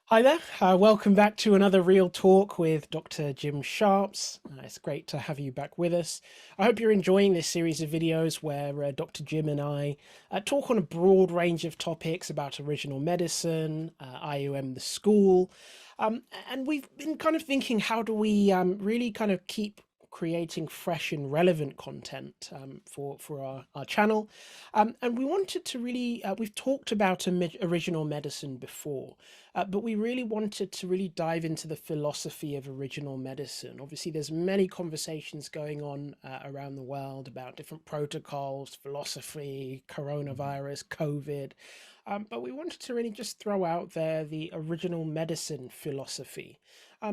Hi there. Welcome back to another Real Talk with Dr. Jim Sharps. It's great to have you back with us. I hope you're enjoying this series of videos where Dr. Jim and I talk on a broad range of topics about original medicine, IIOM, the school. And we've been kind of thinking, how do we really kind of keep creating fresh and relevant content for our channel? And we wanted to really, we've talked about original medicine before. But we really wanted to really dive into the philosophy of original medicine. Obviously, there's many conversations going on around the world about different protocols, philosophy, coronavirus, COVID. But we wanted to really just throw out there the original medicine philosophy.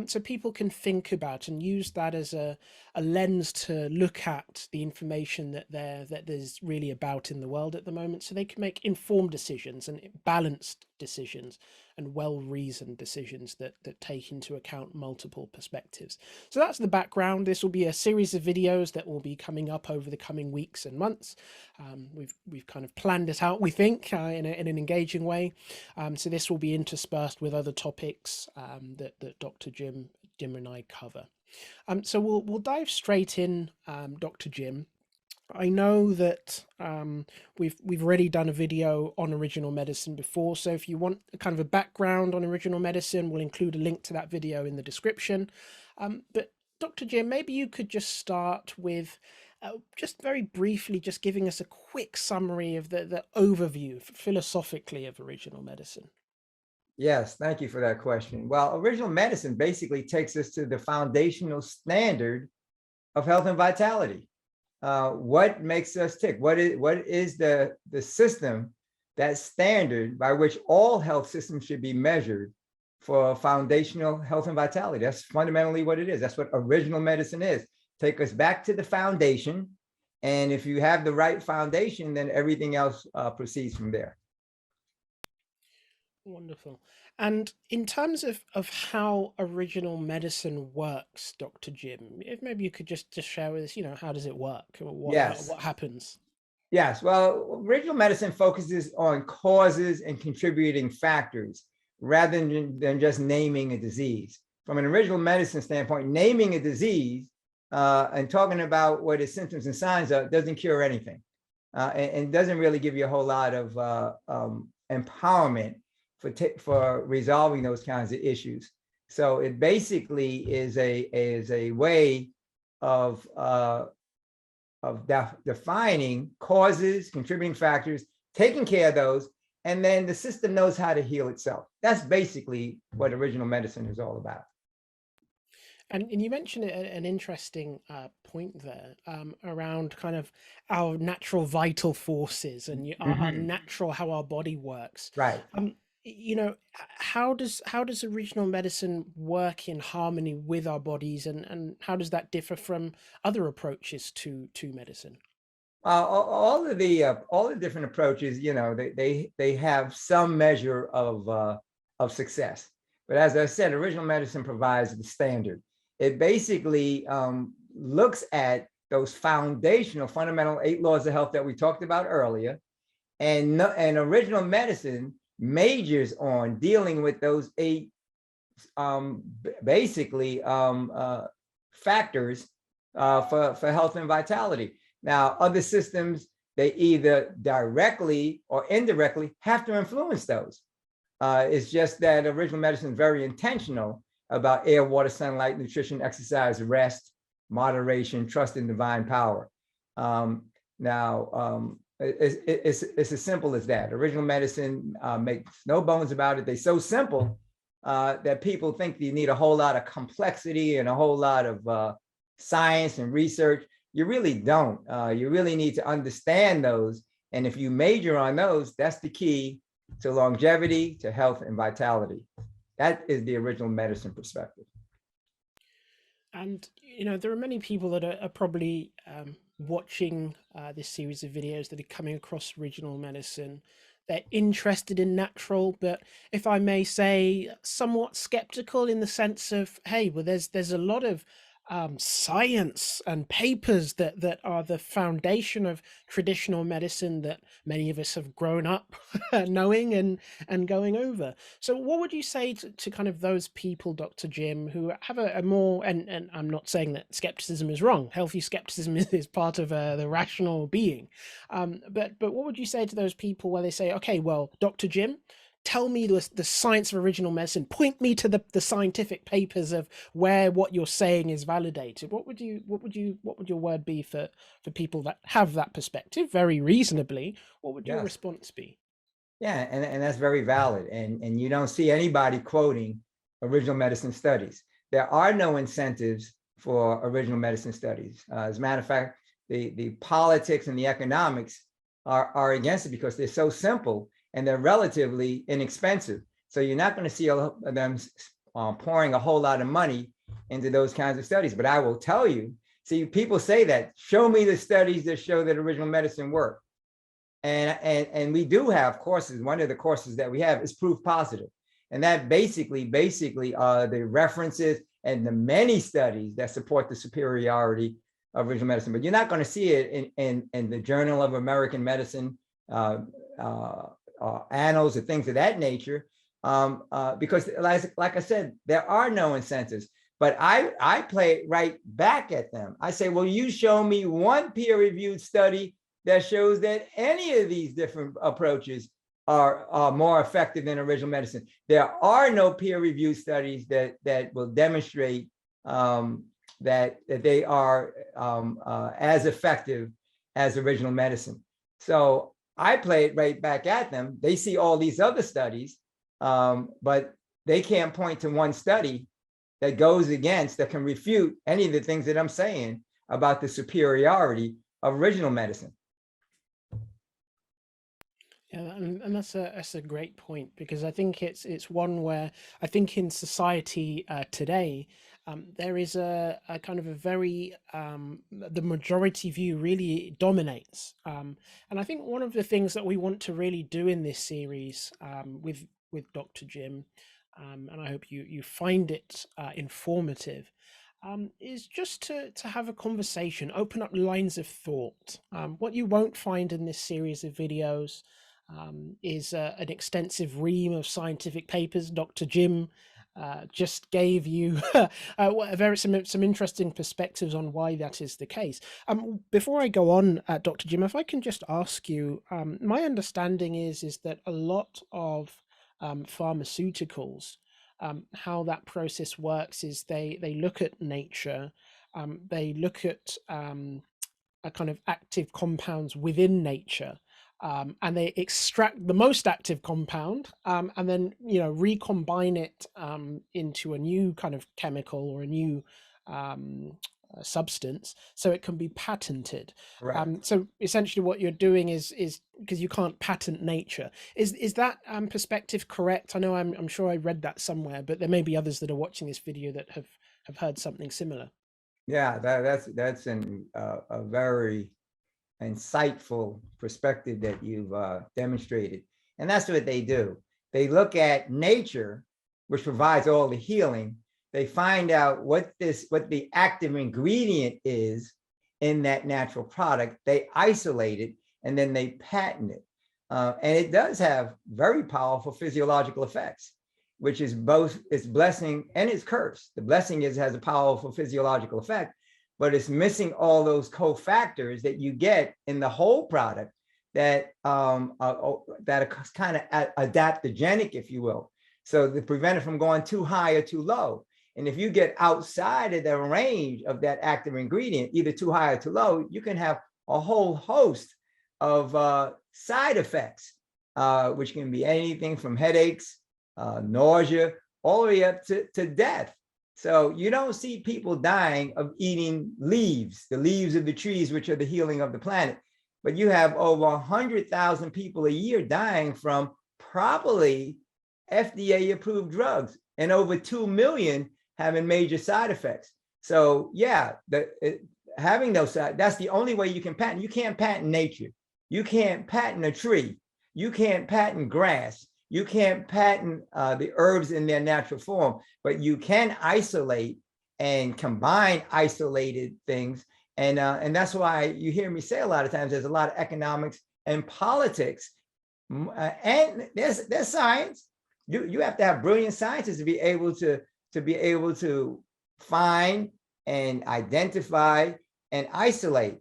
So people can think about and use that as a lens to look at the information that there's really about in the world at the moment, so they can make informed decisions and balanced decisions and well-reasoned decisions that take into account multiple perspectives. So that's the background. This will be a series of videos that will be coming up over the coming weeks and months. We've kind of planned it out, we think, in an engaging way. So this will be interspersed with other topics that Dr. Jim and I cover. So we'll dive straight in, Dr. Jim. I know that we've already done a video on original medicine before, so if you want kind of a background on original medicine, we'll include a link to that video in the description. But Dr. Jim, maybe you could just start with just very briefly just giving us a quick summary of the overview philosophically of original medicine. Yes, thank you for that question. Well, original medicine basically takes us to the foundational standard of health and vitality. What makes us tick? What is the system, that standard by which all health systems should be measured for foundational health and vitality? That's fundamentally what it is. That's what original medicine is. Take us back to the foundation. And if you have the right foundation, then everything else proceeds from there. Wonderful. And in terms of how original medicine works, Dr. Jim, if maybe you could just share with us, how does it work? Or Yes. what happens? Yes, well, original medicine focuses on causes and contributing factors rather than just naming a disease. From an original medicine standpoint, naming a disease and talking about what its symptoms and signs are doesn't cure anything, and doesn't really give you a whole lot of empowerment for resolving those kinds of issues. So it basically is a way of defining causes, contributing factors, taking care of those, and then the system knows how to heal itself. That's basically what original medicine is all about. And you mentioned an interesting point there around kind of our natural vital forces and our natural how our body works. Right. Um, how does original medicine work in harmony with our bodies, and how does that differ from other approaches to medicine? All of the different approaches, they have some measure of success. But as I said, original medicine provides the standard. It basically looks at those foundational, fundamental 8 laws of health that we talked about earlier, and original medicine majors on dealing with those 8 basically factors for health and vitality. Now, other systems, they either directly or indirectly have to influence those. It's just that original medicine is very intentional about air, water, sunlight, nutrition, exercise, rest, moderation, trust in divine power. It's as simple as that. Original medicine makes no bones about it. They're so simple that people think you need a whole lot of complexity and a whole lot of science and research. You really don't. You really need to understand those. And if you major on those, that's the key to longevity, to health and vitality. That is the original medicine perspective. And there are many people that are probably watching this series of videos that are coming across original medicine. They're interested in natural, but if I may say, somewhat skeptical in the sense of, hey, well, there's a lot of science and papers that are the foundation of traditional medicine that many of us have grown up knowing and going over. So what would you say to kind of those people, Dr. Jim, who have a more, and I'm not saying that skepticism is wrong, healthy skepticism is part of the rational being, but what would you say to those people where they say, okay, well, Dr. Jim, tell me the science of original medicine, point me to the scientific papers of where what you're saying is validated? What would your word be for people that have that perspective very reasonably? What would your Yes. response be? Yeah, and that's very valid. And you don't see anybody quoting original medicine studies. There are no incentives for original medicine studies. As a matter of fact, the politics and the economics are against it because they're so simple and they're relatively inexpensive. So you're not going to see them pouring a whole lot of money into those kinds of studies. But I will tell you, see, people say that, show me the studies that show that original medicine works. And we do have courses. One of the courses that we have is proof positive. And that basically are the references and the many studies that support the superiority of original medicine. But you're not going to see it in the Journal of American Medicine, annals or things of that nature, because like I said, there are no incentives. But I play right back at them. I say, well, you show me one peer-reviewed study that shows that any of these different approaches are more effective than original medicine. There are no peer-reviewed studies that will demonstrate that they are as effective as original medicine. So I play it right back at them. They see all these other studies, but they can't point to one study that goes against, that can refute any of the things that I'm saying about the superiority of original medicine. Yeah, and that's a great point, because I think it's one where I think in society today there is a kind of a very the majority view really dominates, and I think one of the things that we want to really do in this series with Dr. Jim, and I hope you find it informative, is just to have a conversation, open up lines of thought. What you won't find in this series of videos is an extensive ream of scientific papers. Dr. Jim just gave you some interesting perspectives on why that is the case. Before I go on, Dr. Jim, if I can just ask you, my understanding is that a lot of pharmaceuticals, how that process works is they look at nature, they look at a kind of active compounds within nature, and they extract the most active compound, and then recombine it into a new kind of chemical or a new substance, so it can be patented. Correct. So essentially, what you're doing is because you can't patent nature. Is that perspective correct? I know I'm sure I read that somewhere, but there may be others that are watching this video that have heard something similar. Yeah, that's a very insightful perspective that you've demonstrated. And that's what they do. They look at nature, which provides all the healing. They find out what the active ingredient is in that natural product. They isolate it, and then they patent it. And it does have very powerful physiological effects, which is both its blessing and its curse. The blessing is it has a powerful physiological effect, but it's missing all those cofactors that you get in the whole product that are kind of adaptogenic, if you will. So they prevent it from going too high or too low. And if you get outside of the range of that active ingredient, either too high or too low, you can have a whole host of side effects, which can be anything from headaches, nausea, all the way up to death. So you don't see people dying of eating leaves, the leaves of the trees, which are the healing of the planet. But you have over 100,000 people a year dying from probably FDA-approved drugs, and over 2 million having major side effects. So yeah, having those, that's the only way you can patent. You can't patent nature. You can't patent a tree. You can't patent grass. You can't patent the herbs in their natural form, but you can isolate and combine isolated things. And that's why you hear me say a lot of times there's a lot of economics and politics, and there's science. You have to have brilliant scientists to be able to find and identify and isolate.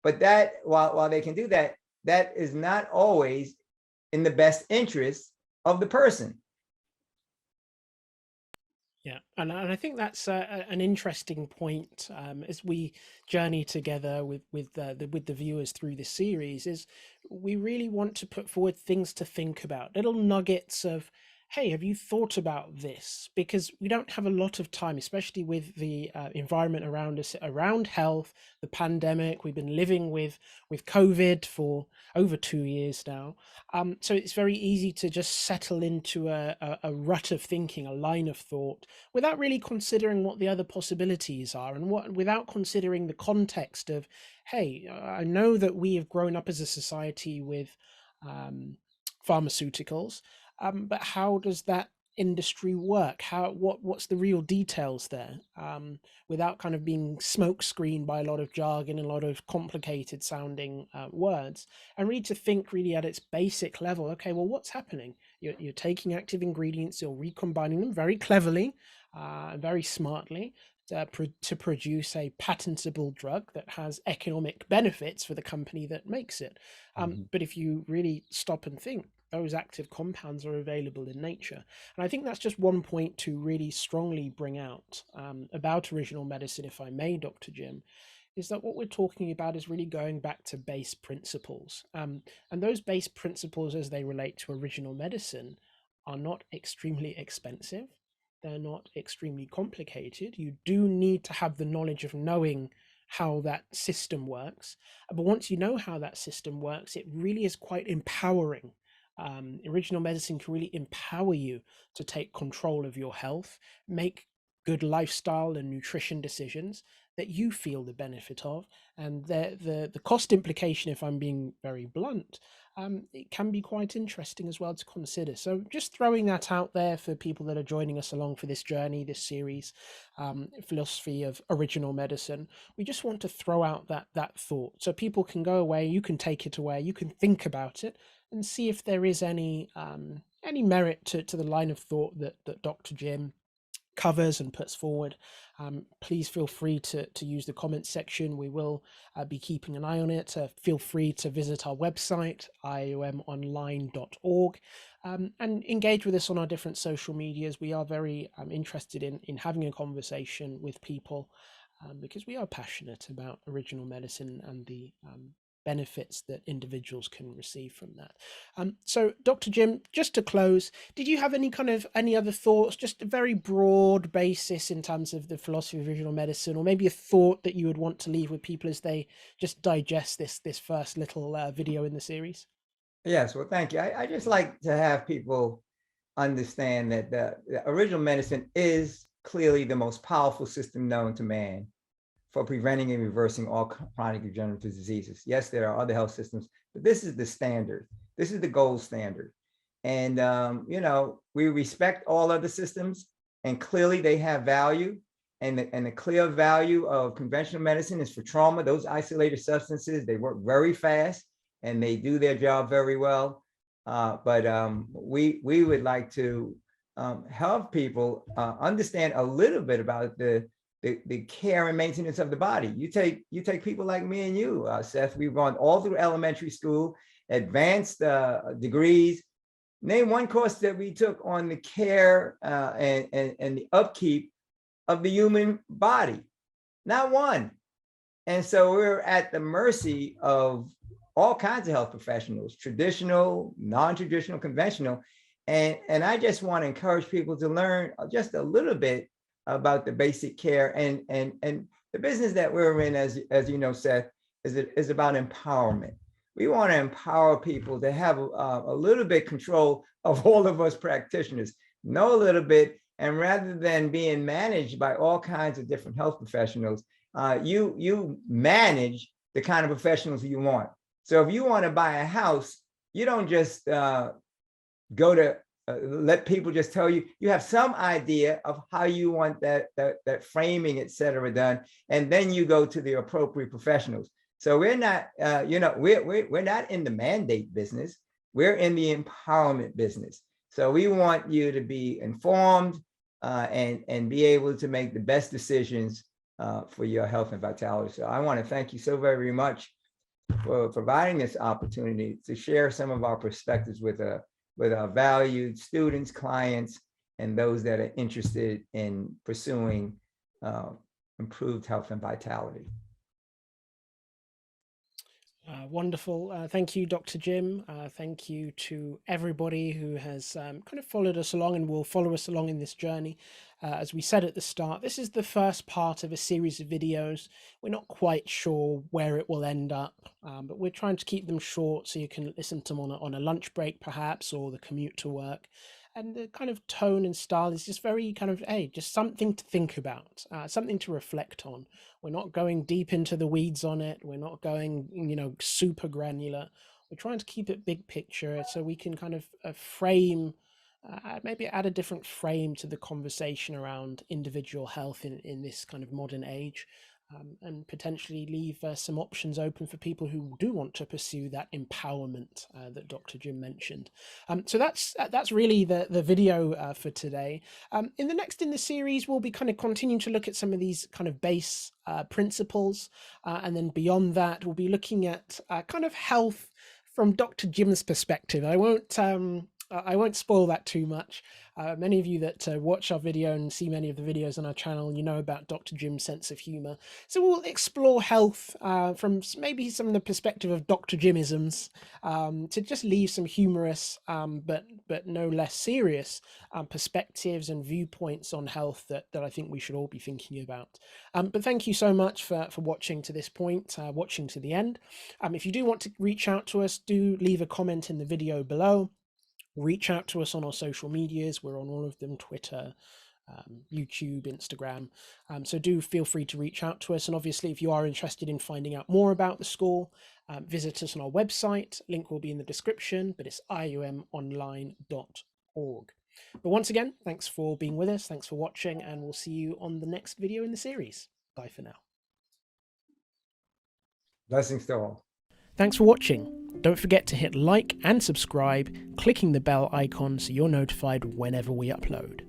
But that while they can do that, that is not always in the best interest of the person. Yeah, and I think that's an interesting point as we journey together with the viewers through this series. Is we really want to put forward things to think about, little nuggets of, hey, have you thought about this? Because we don't have a lot of time, especially with the environment around us, around health, the pandemic. We've been living with COVID for over 2 years now. So it's very easy to just settle into a rut of thinking, a line of thought, without really considering what the other possibilities are, and without considering the context of, hey, I know that we have grown up as a society with pharmaceuticals, but how does that industry work? What's the real details there, without kind of being smokescreened by a lot of jargon and a lot of complicated sounding words, and really to think really at its basic level. Okay, well, what's happening? You're taking active ingredients, you're recombining them very cleverly, very smartly, to produce a patentable drug that has economic benefits for the company that makes it. But if you really stop and think, those active compounds are available in nature. And I think that's just one point to really strongly bring out about original medicine, if I may, Dr. Jim, is that what we're talking about is really going back to base principles. And those base principles, as they relate to original medicine, are not extremely expensive. They're not extremely complicated. You do need to have the knowledge of knowing how that system works. But once you know how that system works, it really is quite empowering. Original medicine can really empower you to take control of your health, make good lifestyle and nutrition decisions that you feel the benefit of. And the cost implication, if I'm being very blunt, it can be quite interesting as well to consider. So just throwing that out there for people that are joining us along for this journey, this series, philosophy of original medicine. We just want to throw out that thought so people can go away, you can take it away, you can think about it and see if there is any merit to the line of thought that Dr. Jim covers and puts forward. Please feel free to use the comments section. We will be keeping an eye on it. Feel free to visit our website, iiomonline.org, and engage with us on our different social medias. We are very interested in having a conversation with people because we are passionate about original medicine and the benefits that individuals can receive from that. So Dr. Jim, just to close, did you have any other thoughts, just a very broad basis in terms of the philosophy of original medicine, or maybe a thought that you would want to leave with people as they just digest this first little video in the series? Yes, well, thank you. I just like to have people understand that the original medicine is clearly the most powerful system known to man for preventing and reversing all chronic degenerative diseases. Yes, there are other health systems, but this is the standard. This is the gold standard. And, we respect all other systems, and clearly they have value. And the clear value of conventional medicine is for trauma. Those isolated substances, they work very fast and they do their job very well. But we would like to help people understand a little bit about the care and maintenance of the body. You take people like me and you, Seth. We've gone all through elementary school, advanced degrees. Name one course that we took on the care and the upkeep of the human body. Not one. And so we're at the mercy of all kinds of health professionals, traditional, non-traditional, conventional. And I just want to encourage people to learn just a little bit about the basic care, and the business that we're in, as you know, Seth, is about empowerment. We want to empower people to have a little bit control of all of us practitioners, know a little bit, and rather than being managed by all kinds of different health professionals, you manage the kind of professionals you want. So if you want to buy a house, you don't just go to let people just tell you, you have some idea of how you want that framing, et cetera, done. And then you go to the appropriate professionals. So we're not, we're not in the mandate business. We're in the empowerment business. So we want you to be informed and be able to make the best decisions for your health and vitality. So I want to thank you so very much for providing this opportunity to share some of our perspectives with our valued students, clients, and those that are interested in pursuing improved health and vitality. Wonderful. Thank you, Dr. Jim. Thank you to everybody who has kind of followed us along and will follow us along in this journey. As we said at the start, this is the first part of a series of videos. We're not quite sure where it will end up, but we're trying to keep them short so you can listen to them on a lunch break perhaps, or the commute to work. And the kind of tone and style is just very kind of, hey, just something to think about, something to reflect on. We're not going deep into the weeds on it. We're not going, super granular. We're trying to keep it big picture so we can kind of frame, maybe add a different frame to the conversation around individual health in this kind of modern age. And potentially leave some options open for people who do want to pursue that empowerment that Dr. Jim mentioned. So that's really the video for today. In the series, we'll be kind of continuing to look at some of these kind of base principles, and then beyond that, we'll be looking at kind of health from Dr. Jim's perspective. I won't spoil that too much. Many of you that watch our video and see many of the videos on our channel, you know about Dr. Jim's sense of humor. So we'll explore health from maybe some of the perspective of Dr. Jimisms, to just leave some humorous but no less serious perspectives and viewpoints on health that I think we should all be thinking about. But thank you so much for watching to this point, watching to the end. If you do want to reach out to us, do leave a comment in the video below. Reach out to us on our social medias. We're on all of them: Twitter, YouTube, Instagram. So do feel free to reach out to us. And obviously, if you are interested in finding out more about the school, visit us on our website. Link will be in the description, but it's iiomonline.org. But once again, thanks for being with us. Thanks for watching, and we'll see you on the next video in the series. Bye for now. Blessings to all. Thanks for watching. Don't forget to hit like and subscribe, clicking the bell icon so you're notified whenever we upload.